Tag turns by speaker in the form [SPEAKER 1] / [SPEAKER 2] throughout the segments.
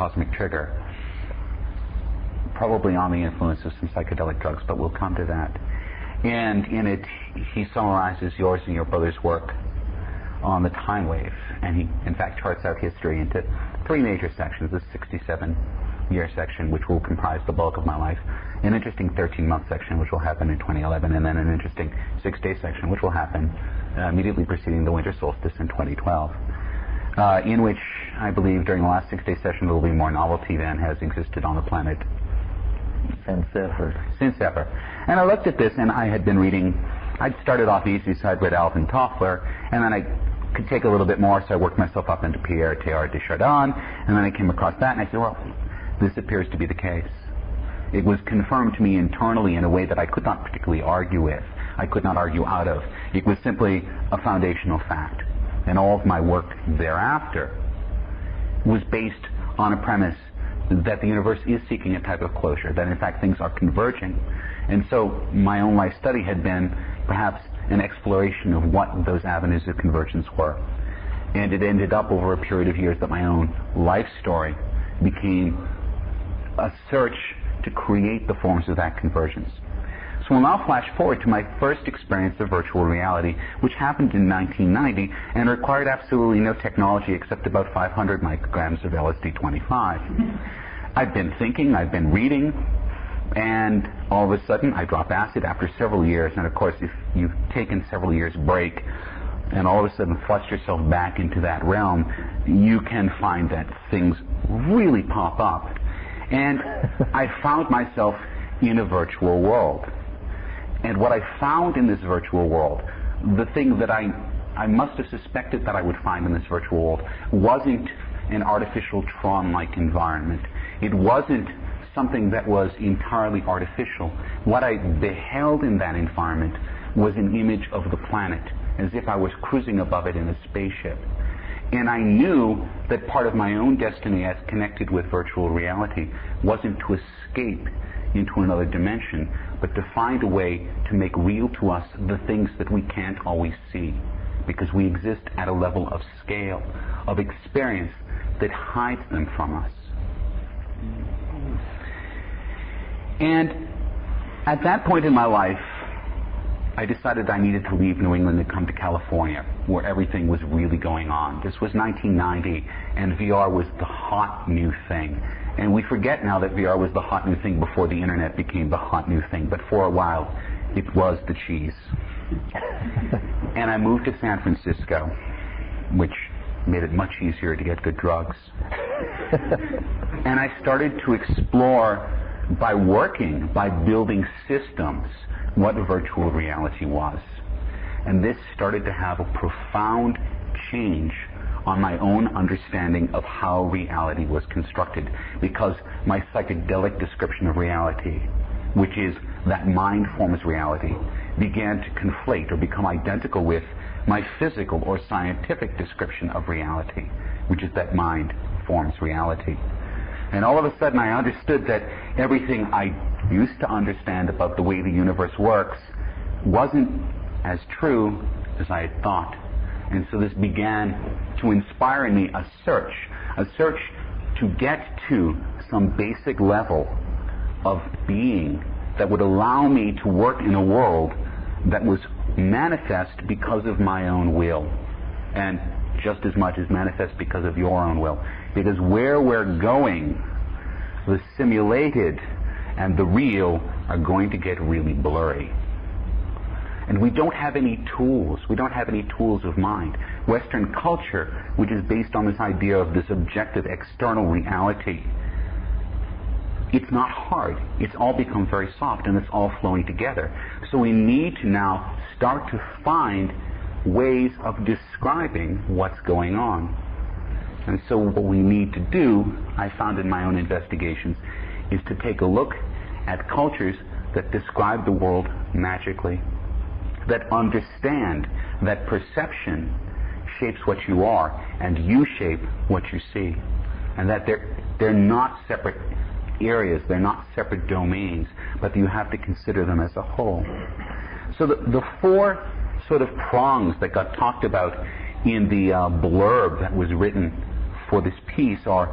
[SPEAKER 1] cosmic trigger, probably on the influence of some psychedelic drugs, but we'll come to that. And in it, he summarizes yours and your brother's work on the time wave, and he, in fact, charts out history into 3 major sections: the 67-year section, which will comprise the bulk of my life, an interesting 13-month section, which will happen in 2011, and then an interesting 6-day section, which will happen immediately preceding the winter solstice in 2012, in which I believe during the last 6-day session there will be more novelty than has existed on the planet
[SPEAKER 2] since ever. And I looked at this, and I had been reading. I'd started off easy, so I'd read Alvin Toffler, and then I could take a little bit more, so I worked myself up into Pierre Teilhard de Chardin, and then I came across that, and I said, well, this appears to be the case. It was confirmed to me internally in a way that I could not particularly argue with. I could not argue out of. It was simply a foundational fact. And all of my work thereafter was based on a premise that the universe is seeking a type of closure, that in fact things are converging. And so my own life study had been perhaps an exploration of what those avenues of convergence were. And it ended up over a period of years that my own life story became a search to create the forms of that convergence. So we'll now flash forward to my first experience of virtual reality, which happened in 1990 and required absolutely no technology except about 500 micrograms of LSD-25. I'd been thinking, I'd been reading, and all of a sudden I drop acid after several years. And of course, if you've taken several years break and all of a sudden thrust yourself back into that realm, you can find that things really pop up. And I found myself in a virtual world. And what I found in this virtual world, the thing that I must have suspected that I would find in this virtual world, wasn't an artificial Tron-like environment. It wasn't something that was entirely artificial. What I beheld in that environment was an image of the planet, as if I was cruising above it in a spaceship. And I knew that part of my own destiny as connected with virtual reality wasn't to escape into another dimension, but to find a way to make real to us the things that we can't always see, because we exist at a level of scale, of experience that hides them from us. And at that point in my life, I decided I needed to leave New England and come to California, where everything was really going on. This was 1990, and VR was the hot new thing. And we forget now that VR was the hot new thing before the internet became the hot new thing, but for a while, it was the cheese. And I moved to San Francisco, which made it much easier to get good drugs. And I started to explore, by working, by building systems, what virtual reality was. And this started to have a profound change on my own understanding of how reality was constructed, because my psychedelic description of reality, which is that mind forms reality, began to conflate or become identical with my physical or scientific description of reality, which is that mind forms reality. And all of a sudden I understood that everything I used to understand about the way the universe works wasn't as true as I had thought. And so this began to inspire in me a search to get to some basic level of being that would allow me to work in a world that was manifest because of my own will, and just as much as manifest because of your own will. Because where we're going, the simulated and the real are going to get really blurry. And we don't have any tools. We don't have any tools of mind. Western culture, which is based on this idea of this objective external reality, it's not hard. It's all become very soft, and it's all flowing together. So we need to now start to find ways of describing what's going on. And so what we need to do, I found in my own investigations, is to take a look at cultures that describe the world magically, that understand that perception shapes what you are, and you shape what you see, and that they're not separate areas, they're not separate domains, but you have to consider them as a whole. So the four sort of prongs that got talked about in the blurb that was written for this piece are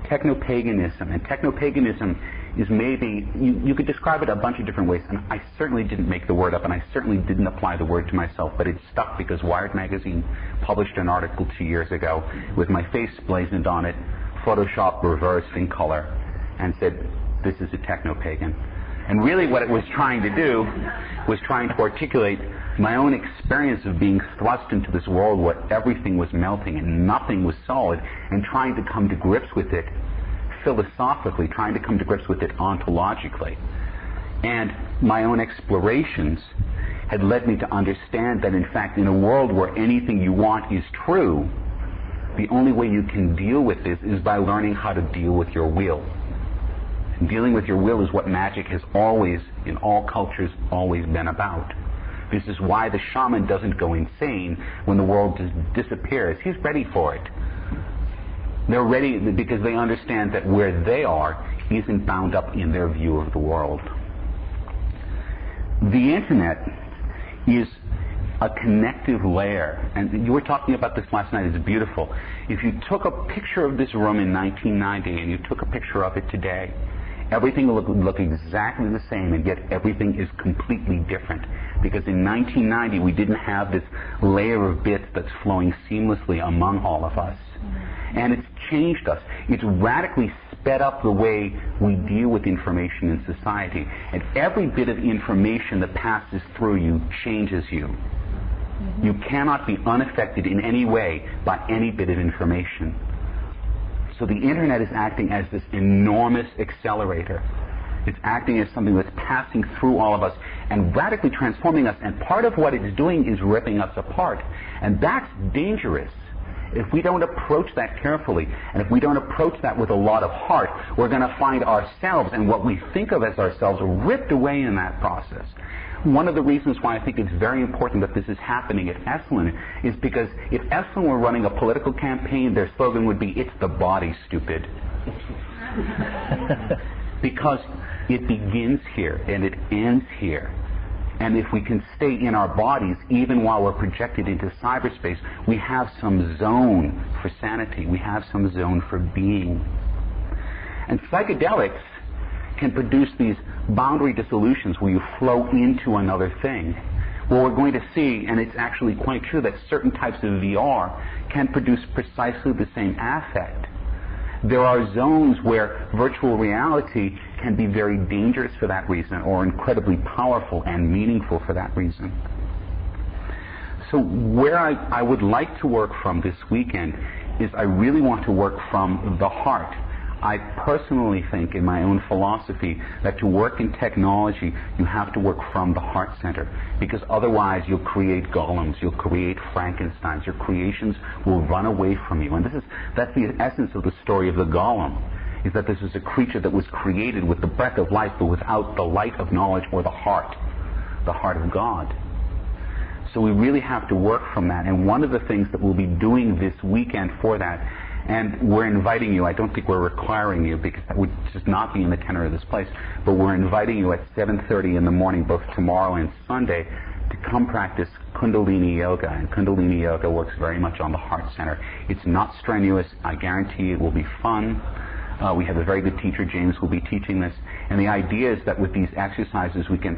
[SPEAKER 2] techno-paganism. And techno-paganism is maybe, you could describe it a bunch of different ways, and I certainly didn't make the word up, and I certainly didn't apply the word to myself, but it stuck because Wired magazine published an article 2 years ago with my face blazoned on it, Photoshop reversed in color, and said, "This is a techno-pagan." And really what it was trying to do was trying to articulate my own experience of being thrust into this world where everything was melting and nothing was solid, and trying to come to grips with it philosophically, trying to come to grips with it ontologically. And my own explorations had led me to understand that, in fact, in a world where anything you want is true, the only way you can deal with this is by learning how to deal with your will. And dealing with your will is what magic has always, in all cultures, always been about. This is why the shaman doesn't go insane when the world just disappears. He's ready for it. They're ready because they understand that where they are isn't bound up in their view of the world. The internet is a connective layer, and you were talking about this last night. It's beautiful. If you took a picture of this room in 1990 and you took a picture of it today, everything would look exactly the same, and yet everything is completely different. Because in 1990 we didn't have this layer of bits that's flowing seamlessly among all of us. And it's changed us. It's radically sped up the way we deal with information in society. And every bit of information that passes through you changes you. You cannot be unaffected in any way by any bit of information. So the internet is acting as this enormous accelerator. It's acting as something that's passing through all of us and radically transforming us. And part of what it's doing is ripping us apart. And that's dangerous. If we don't approach that carefully, and if we don't approach that with a lot of heart, we're going to find ourselves and what we think of as ourselves ripped away in that process. One of the reasons why I think it's very important that this is happening at Esalen is because if Esalen were running a political campaign, their slogan would be, "It's the body, stupid." Because it begins here and it ends here. And if we can stay in our bodies, even while we're projected into cyberspace, we have some zone for sanity. We have some zone for being. And psychedelics can produce these boundary dissolutions where you flow into another thing. Well, we're going to see, and it's actually quite true, that certain types of VR can produce precisely the same affect. There are zones where virtual reality can be very dangerous for that reason, or incredibly powerful and meaningful for that reason. So where I would like to work from this weekend is I really want to work from the heart. I personally think, in my own philosophy, that to work in technology, you have to work from the heart center, because otherwise you'll create golems, you'll create Frankensteins, your creations will run away from you. And that's the essence of the story of the golem, is that this is a creature that was created with the breath of life, but without the light of knowledge or the heart of God. So we really have to work from that. And one of the things that we'll be doing this weekend for that, and we're inviting you, I don't think we're requiring you, because that would just not be in the tenor of this place, but we're inviting you at 7:30 in the morning, both tomorrow and Sunday, to come practice Kundalini Yoga. And Kundalini Yoga works very much on the heart center. It's not strenuous. I guarantee it will be fun. We have a very good teacher, James, who will be teaching this. And the idea is that with these exercises we can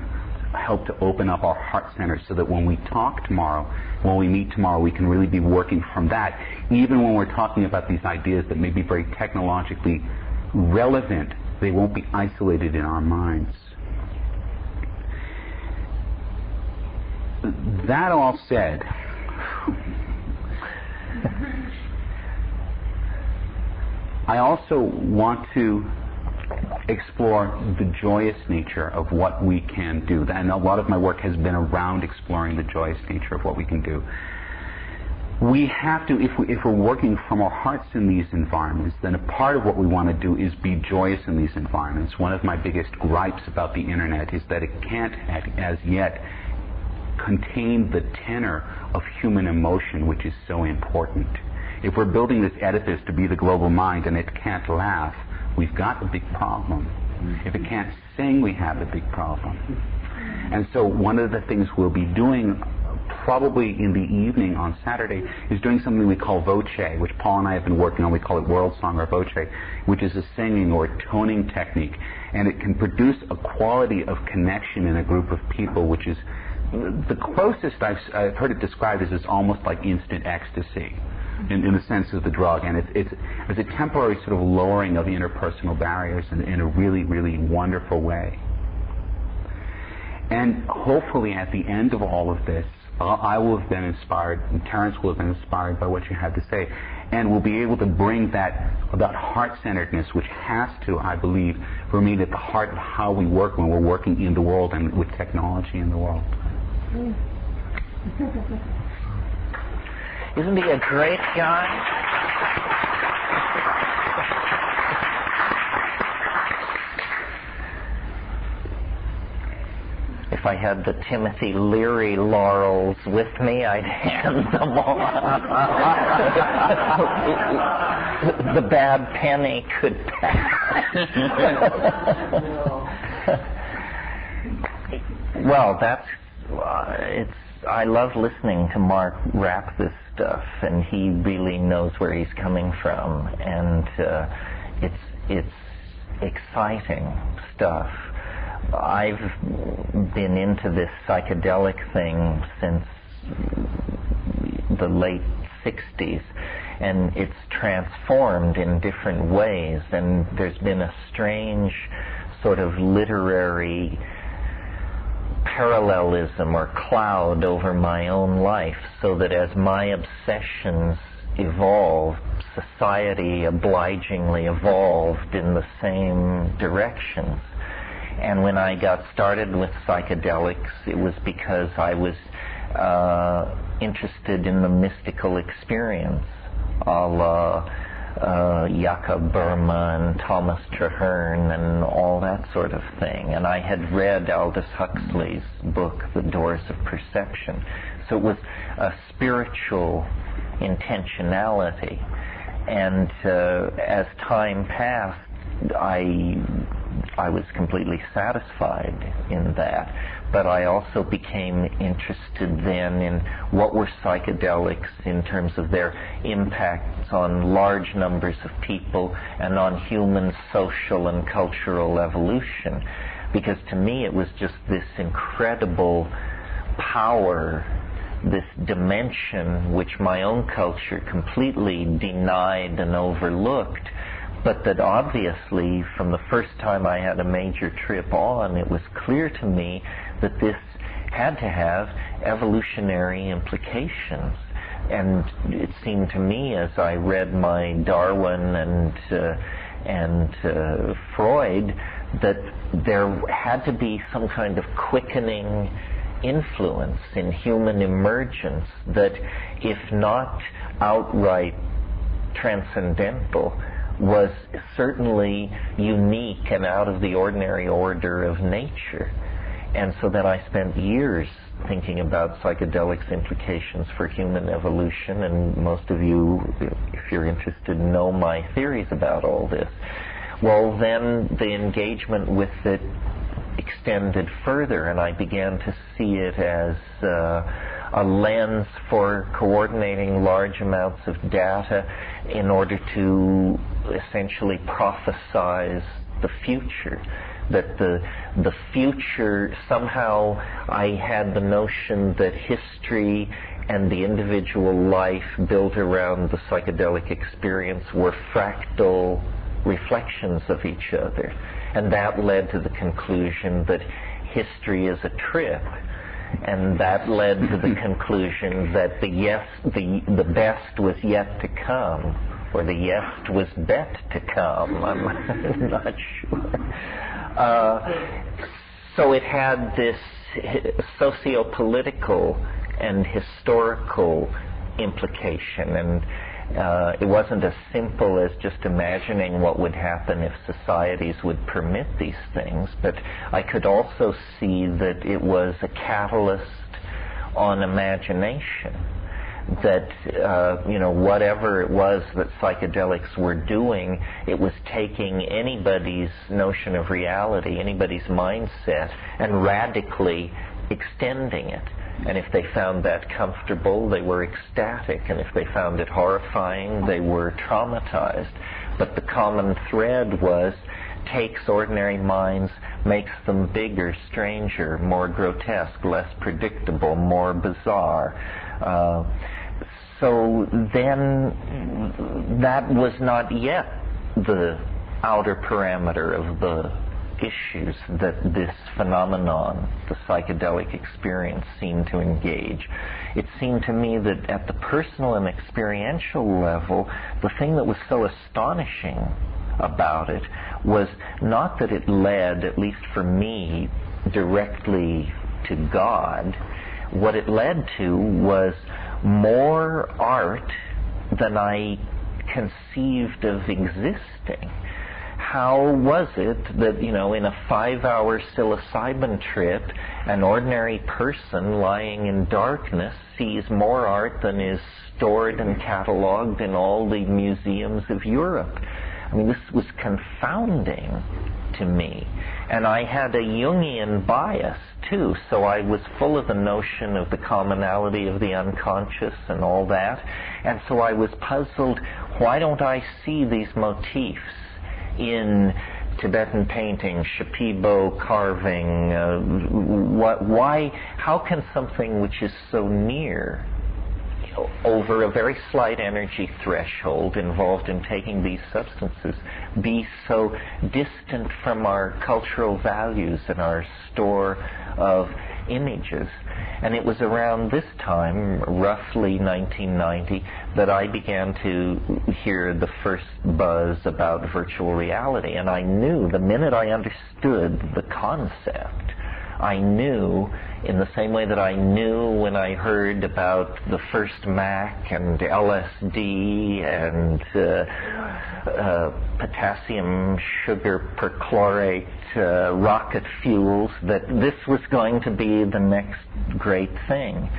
[SPEAKER 2] help to open up our heart center, so that when we talk tomorrow, when we meet tomorrow, we can really be working from that, even when we're talking about these ideas that may be very technologically relevant. They won't be isolated in our minds. That all said, I also want to explore the joyous nature of what we can do. And a lot of my work has been around exploring the joyous nature of what we can do. We have to, if we're working from our hearts in these environments, then a part of what we want to do is be joyous in these environments. One of my biggest gripes about the internet is that it can't, as yet, contain the tenor of human emotion, which is so important. If we're building this edifice to be the global mind and it can't laugh, we've got a big problem. If it can't sing, we have a big problem. And so one of the things we'll be doing probably in the evening on Saturday, is doing something we call voce, which Paul and I have been working on. We call it world song or voce, which is a singing or toning technique. And it can produce a quality of connection in a group of people, which is the closest I've heard it described as almost like instant ecstasy in the sense of the drug. And it's a temporary sort of lowering of interpersonal barriers in a really, really wonderful way. And hopefully at the end of all of this, I will have been inspired, and Terence will have been inspired by what you had to say, and we'll be able to bring that heart-centeredness, which has to, I believe, remain at the heart of how we work when we're working in the world and with technology in the world.
[SPEAKER 3] Isn't he a great guy? If I had the Timothy Leary laurels with me, I'd hand them on. The bad penny could pass. Well, I love listening to Mark rap this stuff, and he really knows where he's coming from, and it's exciting stuff. I've been into this psychedelic thing since the late 60s, and it's transformed in different ways, and there's been a strange sort of literary parallelism or cloud over my own life, so that as my obsessions evolved, society obligingly evolved in the same directions. And when I got started with psychedelics, it was because I was interested in the mystical experience, a la Jakob Burma and Thomas Traherne and all that sort of thing. And I had read Aldous Huxley's book, The Doors of Perception. So it was a spiritual intentionality. And as time passed, I was completely satisfied in that, but I also became interested then in what were psychedelics in terms of their impacts on large numbers of people and on human social and cultural evolution, because to me it was just this incredible power, this dimension which my own culture completely denied and overlooked, but that obviously from the first time I had a major trip on, it was clear to me that this had to have evolutionary implications. And it seemed to me, as I read my Darwin and Freud, that there had to be some kind of quickening influence in human emergence that, if not outright transcendental, was certainly unique and out of the ordinary order of nature. And so then I spent years thinking about psychedelics' implications for human evolution, and most of you, if you're interested, know my theories about all this. Well, then the engagement with it extended further, and I began to see it as a lens for coordinating large amounts of data in order to essentially prophesize the future. That the future, somehow I had the notion that history and the individual life built around the psychedelic experience were fractal reflections of each other. And that led to the conclusion that history is a trip. And that led to the conclusion that the best was yet to come, or the yest was bet to come. I'm not sure. So it had this socio-political and historical implication, and it wasn't as simple as just imagining what would happen if societies would permit these things, but I could also see that it was a catalyst on imagination, that whatever it was that psychedelics were doing, it was taking anybody's notion of reality, anybody's mindset, and radically extending it. And if they found that comfortable, they were ecstatic. And if they found it horrifying, they were traumatized. But the common thread was, takes ordinary minds, makes them bigger, stranger, more grotesque, less predictable, more bizarre. So then that was not yet the outer parameter of the issues that this phenomenon, the psychedelic experience, seemed to engage. It seemed to me that at the personal and experiential level, the thing that was so astonishing about it was not that it led, at least for me, directly to God. What it led to was more art than I conceived of existing. How was it that, in a 5-hour psilocybin trip, an ordinary person lying in darkness sees more art than is stored and cataloged in all the museums of Europe? I mean, this was confounding to me. And I had a Jungian bias, too, so I was full of the notion of the commonality of the unconscious and all that. And so I was puzzled, why don't I see these motifs in Tibetan painting, Shipibo carving? How can something which is so near, over a very slight energy threshold involved in taking these substances, be so distant from our cultural values and our store of images? And it was around this time, roughly 1990, that I began to hear the first buzz about virtual reality. And I knew, the minute I understood the concept, I knew, in the same way that I knew when I heard about the first Mac and LSD and potassium sugar perchlorate rocket fuels, that this was going to be the next great thing.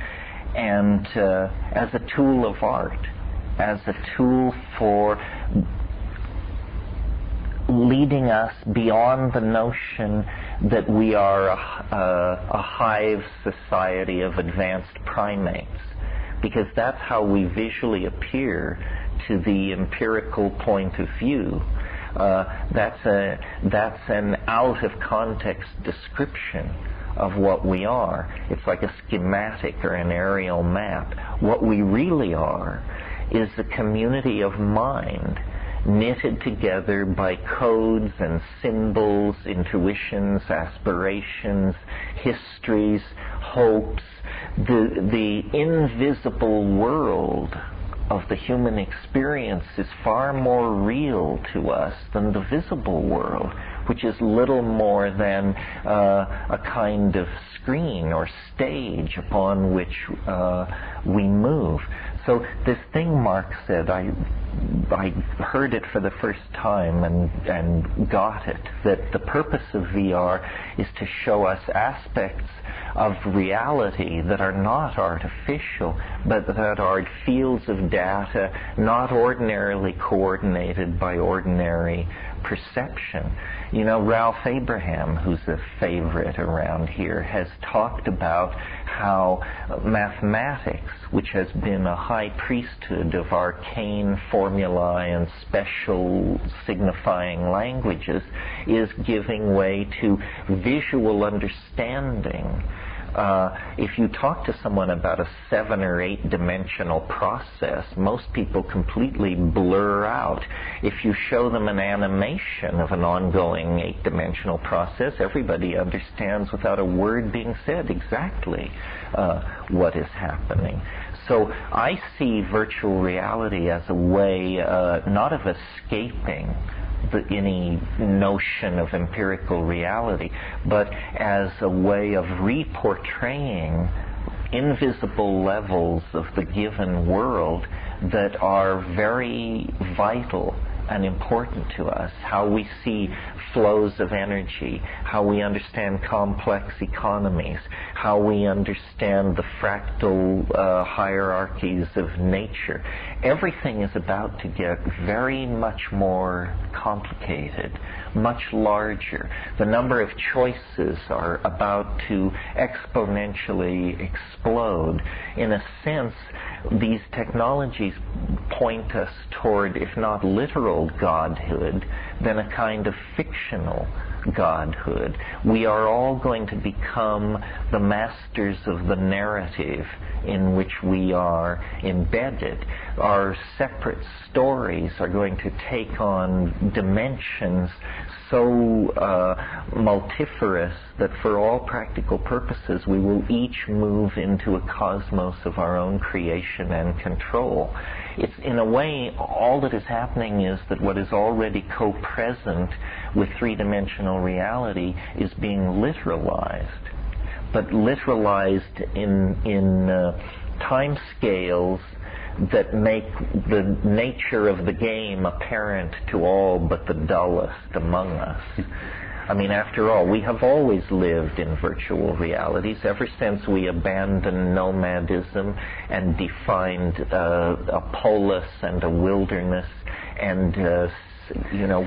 [SPEAKER 3] And as a tool of art, as a tool for leading us beyond the notion that we are a hive society of advanced primates, because that's how we visually appear to the empirical point of view. That's an out of context description of what we are. It's like a schematic or an aerial map. What we really are is a community of mind, knitted together by codes and symbols, intuitions, aspirations, histories, hopes. The invisible world of the human experience is far more real to us than the visible world, which is little more than a kind of screen or stage upon which we move. So this thing Mark said, I heard it for the first time and got it, that the purpose of VR is to show us aspects of reality that are not artificial, but that are fields of data not ordinarily coordinated by ordinary perception. Ralph Abraham, who's a favorite around here, has talked about how mathematics, which has been a high priesthood of arcane formulae and special signifying languages, is giving way to visual understanding. If you talk to someone about a 7 or 8 dimensional process, most people completely blur out. If you show them an animation of an ongoing 8-dimensional process, everybody understands without a word being said exactly what is happening. So I see virtual reality as a way not of escaping any notion of empirical reality, but as a way of reportraying invisible levels of the given world that are very vital and important to us, how we see flows of energy, how we understand complex economies, how we understand the fractal hierarchies of nature. Everything is about to get very much more complicated, much larger. The number of choices are about to exponentially explode. In a sense, these technologies point us toward, if not literal godhood, then a kind of fictional godhood. We are all going to become the masters of the narrative in which we are embedded. Our separate stories are going to take on dimensions so multifarious that for all practical purposes we will each move into a cosmos of our own creation and control. It's, in a way, all that is happening is that what is already co-present with three-dimensional reality is being literalized, but literalized in time scales that make the nature of the game apparent to all but the dullest among us. I mean, after all, we have always lived in virtual realities ever since we abandoned nomadism and defined a polis and a wilderness. And,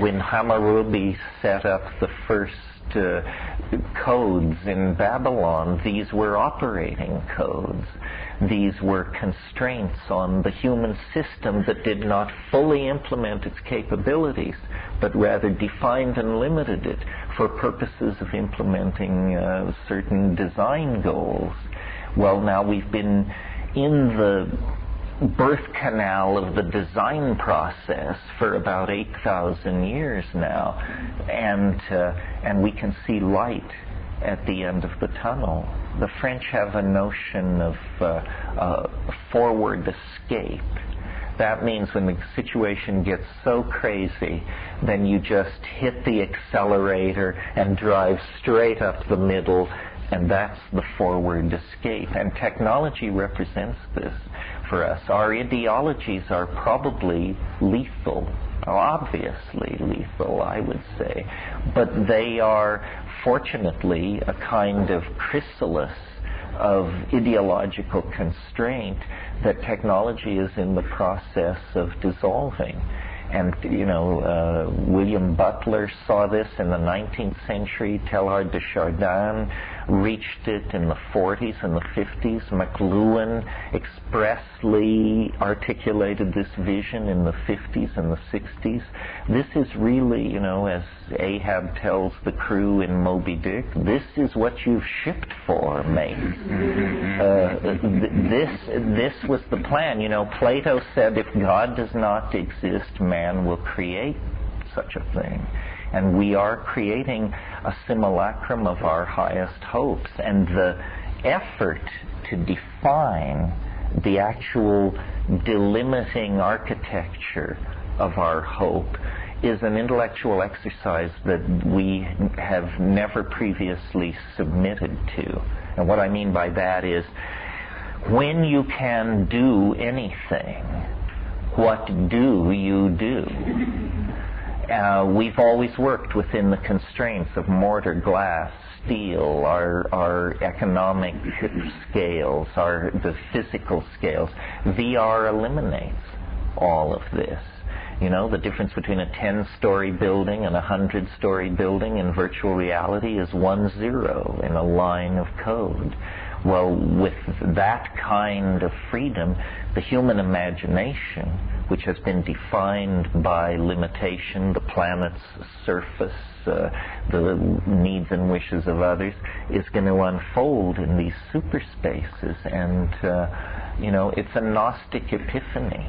[SPEAKER 3] when Hammurabi set up the first codes in Babylon, these were operating codes. These were constraints on the human system that did not fully implement its capabilities, but rather defined and limited it for purposes of implementing certain design goals. Well, now we've been in the birth canal of the design process for about 8,000 years now, and we can see light at the end of the tunnel. The French have a notion of forward escape. That means when the situation gets so crazy, then you just hit the accelerator and drive straight up the middle, and that's the forward escape. And technology represents this for us. Our ideologies are probably lethal, obviously lethal, I would say, but they are fortunately a kind of chrysalis of ideological constraint that technology is in the process of dissolving. And, William Butler saw this in the 19th century. Teilhard de Chardin reached it in the 40s and the 50s. McLuhan expressly articulated this vision in the 50s and the 60s. This is really, as Ahab tells the crew in Moby Dick, this is what you've shipped for, mate. This was the plan. Plato said if God does not exist, man will create such a thing. And we are creating a simulacrum of our highest hopes. And the effort to define the actual delimiting architecture of our hope is an intellectual exercise that we have never previously submitted to. And what I mean by that is, when you can do anything, what do you do? We've always worked within the constraints of mortar, glass, steel, our economic scales, the physical scales. VR eliminates all of this. The difference between a 10-story building and a 100-story building in virtual reality is 1 0 in a line of code. Well, with that kind of freedom, the human imagination, which has been defined by limitation, the planet's surface, the needs and wishes of others, is going to unfold in these super spaces. And, it's a Gnostic epiphany.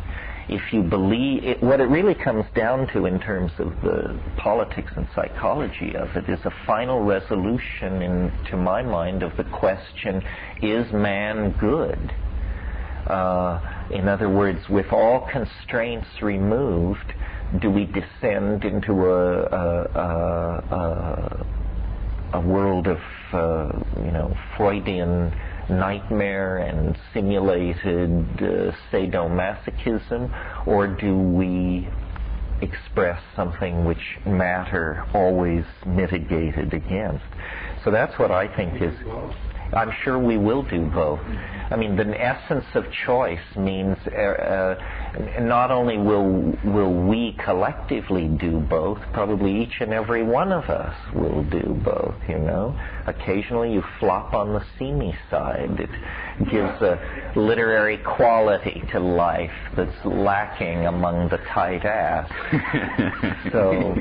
[SPEAKER 3] If you believe, what it really comes down to in terms of the politics and psychology of it is a final resolution, to my mind, of the question, is man good? In other words, with all constraints removed, do we descend into a world of, Freudian nightmare and simulated sadomasochism, or do we express something which matter always mitigated against. So that's what I think is. I'm sure we will do both. I mean, the essence of choice means not only will we collectively do both, probably each and every one of us will do both, you know. Occasionally you flop on the seamy side. It gives a literary quality to life that's lacking among the tight ass. So,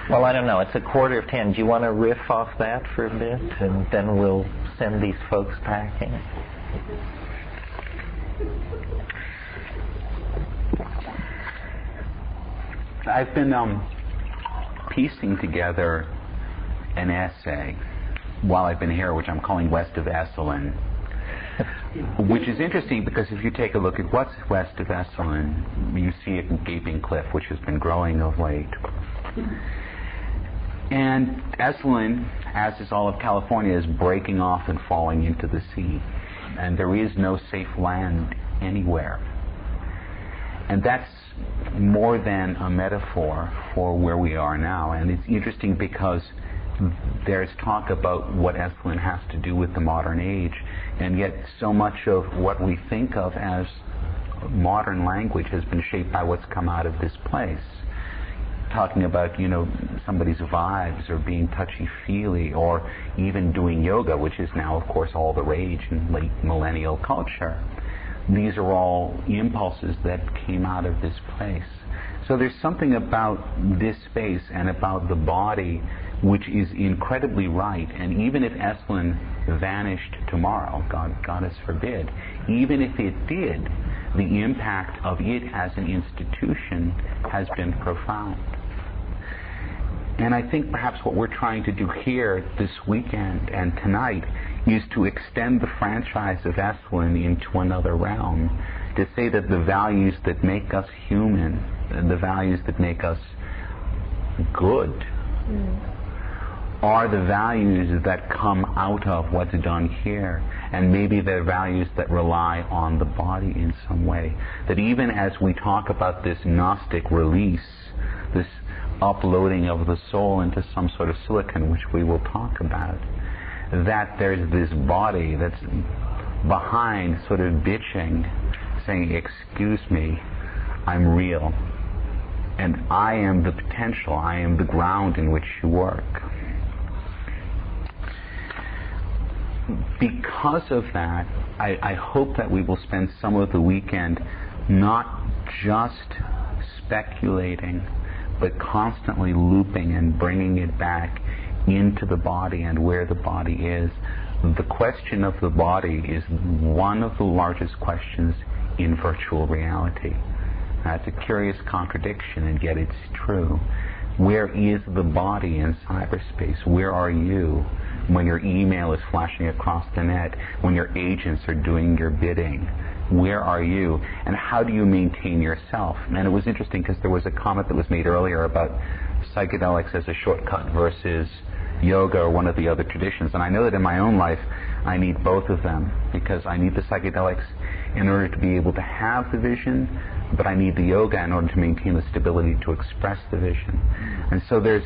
[SPEAKER 3] well, I don't know. It's 9:45. Do you want to riff off that for a bit, and then we'll send these folks packing?
[SPEAKER 2] I've been piecing together an essay while I've been here, which I'm calling West of Esalen, which is interesting because if you take a look at what's west of Esalen, you see a gaping cliff which has been growing of late. And Esalen, as is all of California, is breaking off and falling into the sea. And there is no safe land anywhere. And that's more than a metaphor for where we are now. And it's interesting because there's talk about what Esalen has to do with the modern age, and yet so much of what we think of as modern language has been shaped by what's come out of this place. Talking about, you know, somebody's vibes or being touchy-feely or even doing yoga, which is now, of course, all the rage in late millennial culture. These are all impulses that came out of this place. So there's something about this space and about the body which is incredibly right. And even if Esalen vanished tomorrow, God forbid, even if it did, the impact of it as an institution has been profound. And I think perhaps what we're trying to do here this weekend and tonight is to extend the franchise of Esalen into another realm, to say that the values that make us human, the values that make us good, are the values that come out of what's done here, and maybe they're values that rely on the body in some way. That even as we talk about this Gnostic release, this uploading of the soul into some sort of silicon, which we will talk about, that there's this body that's behind sort of bitching, saying, excuse me, I'm real, and I am the potential, I am the ground in which you work. Because of that, I hope that we will spend some of the weekend not just speculating, but constantly looping and bringing it back into the body and where the body is. The question of the body is one of the largest questions in virtual reality. That's a curious contradiction, and yet it's true. Where is the body in cyberspace? Where are you when your email is flashing across the net, when your agents are doing your bidding? Where are you? And how do you maintain yourself? And it was interesting because there was a comment that was made earlier about psychedelics as a shortcut versus yoga or one of the other traditions. And I know that in my own life, I need both of them, because I need the psychedelics in order to be able to have the vision, but I need the yoga in order to maintain the stability to express the vision. And so there's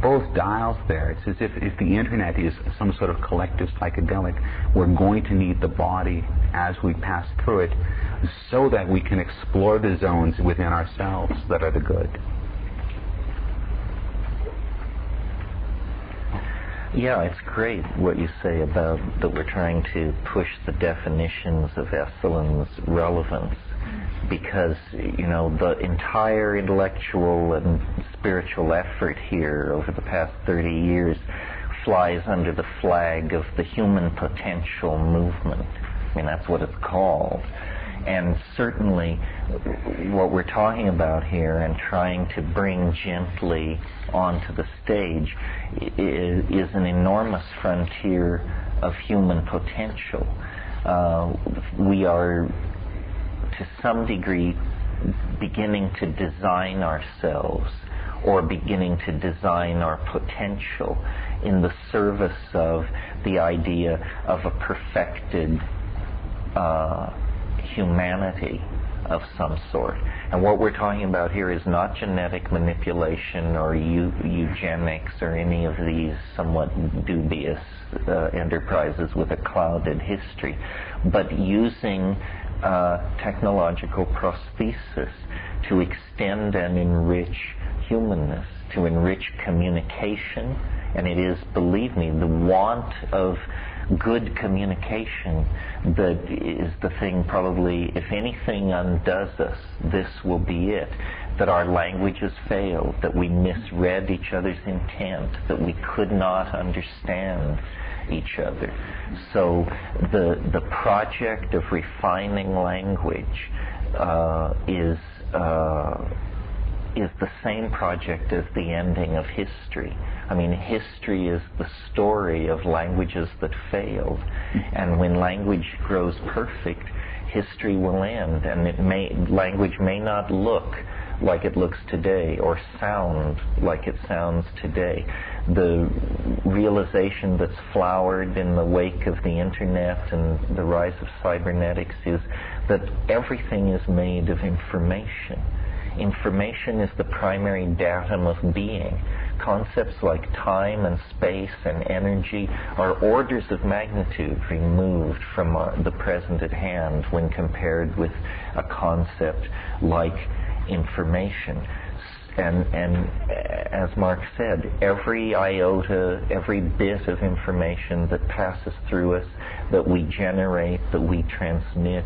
[SPEAKER 2] both dials there. It's as if the internet is some sort of collective psychedelic, we're going to need the body as we pass through it so that we can explore the zones within ourselves that are the good.
[SPEAKER 3] Yeah, it's great what you say about that we're trying to push the definitions of Esalen's relevance, because, you know, the entire intellectual and spiritual effort here over the past 30 years flies under the flag of the human potential movement. I mean, that's what it's called. And certainly what we're talking about here and trying to bring gently onto the stage is an enormous frontier of human potential. We are, to some degree, beginning to design ourselves, or beginning to design our potential in the service of the idea of a perfected humanity, of some sort. And what we're talking about here is not genetic manipulation or eugenics or any of these somewhat dubious enterprises with a clouded history, but using technological prosthesis to extend and enrich humanness, to enrich communication. And it is, believe me, the want of good communication that is the thing probably, if anything undoes us, this will be it. That our languages failed, that we misread each other's intent, that we could not understand each other. So the project of refining language is the same project as the ending of history. I mean, history is the story of languages that failed, and when language grows perfect, history will end, and language may not look like it looks today or sound like it sounds today. The realization that's flowered in the wake of the internet and the rise of cybernetics is that everything is made of information. Information is the primary datum of being. Concepts like time and space and energy are orders of magnitude removed from the present at hand when compared with a concept like information. And as Mark said, every iota, every bit of information that passes through us, that we generate, that we transmit,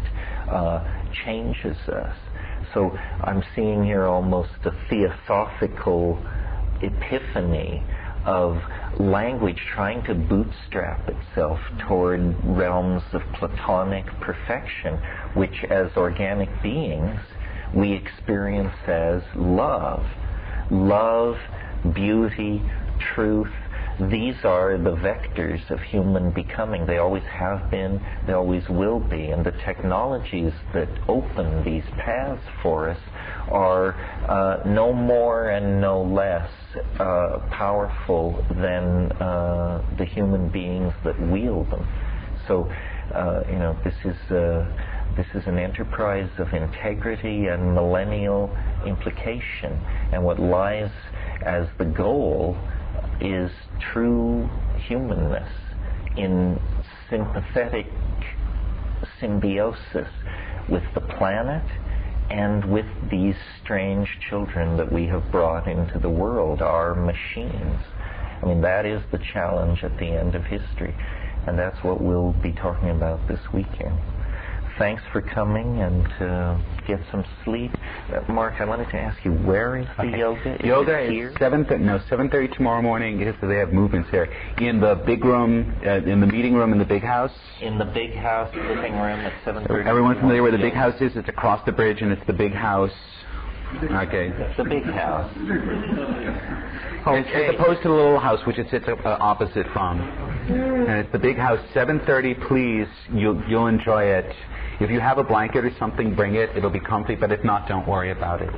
[SPEAKER 3] changes us. So I'm seeing here almost a theosophical epiphany of language trying to bootstrap itself toward realms of Platonic perfection, which as organic beings we experience as love. Love, beauty, truth, these are the vectors of human becoming. They always have been, they always will be. And the technologies that open these paths for us are no more and no less powerful than the human beings that wield them. So, this is an enterprise of integrity and millennial implication. And what lies as the goal is true humanness in sympathetic symbiosis with the planet and with these strange children that we have brought into the world, our machines. I mean, that is the challenge at the end of history, and that's what we'll be talking about this weekend. Thanks for coming, and get some sleep. Mark, I wanted to ask you, where is the yoga?
[SPEAKER 2] Yoga
[SPEAKER 3] is
[SPEAKER 2] here? 7:30 tomorrow morning. They have movements here. In the big room, in the meeting room in the big house.
[SPEAKER 3] In the big house, living room at 7:30.
[SPEAKER 2] Everyone's familiar where the big house is? It's across the bridge, and it's the big house. Okay.
[SPEAKER 3] The big house.
[SPEAKER 2] Okay. As opposed to the little house, which it sits opposite from. And it's the big house. 7:30, please. You'll enjoy it. If you have a blanket or something, bring it. It'll be comfy, but if not, don't worry about it.